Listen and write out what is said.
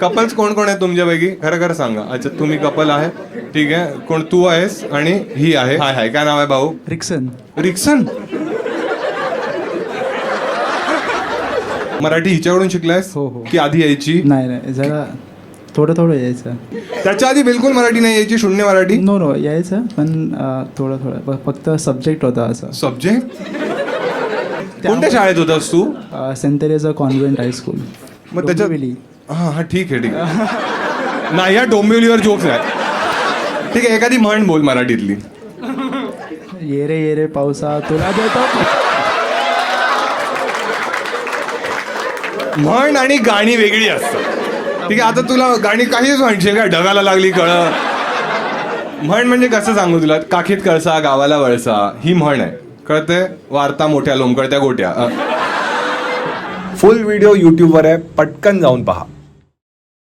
Couples कोण कोण आहे तुमच्यापैकी? खरं खरं सांगा. अच्छा, तुम्ही कपल आहे, ठीक आहे. कोण? तू आहेस आणि ही आहे. हाय हाय, काय नाव आहे भाऊ? रिक्सन. रिक्सन. मराठी हिच्याकडून शिकलायस? हो, हो. की आधी यायची? नाही जरा थोडं थोडं यायचं. त्याच्या आधी बिलकुल मराठी नाही यायची? शून्य मराठी? नो यायचं पण थोडं फक्त सब्जेक्ट होता असं. सब्जेक्ट? कोणत्या शाळेत होतास तू? Saint Teresa convent high school. मग त्याच्यात हा हा ठीक आहे नाही, या डोंबिवलीवर जोक्स नाही. ठीक आहे, एखादी म्हण बोल मराठीतली. ये रे पावसा तुला देतो. म्हण आणि गाणी वेगळी असतात. ठीक आहे, आता तुला गाणी काहीच म्हणशील का? ढगाला लागली कळ. म्हण म्हणजे कसं सांगू तुला? काखीत कळसा गावाला वळसा, ही म्हण आहे, कळते? वार्ता मोठ्या लोंबकळत्या गोट्या. फुल व्हिडिओ यूट्यूबवर आहे, पटकन जाऊन पहा.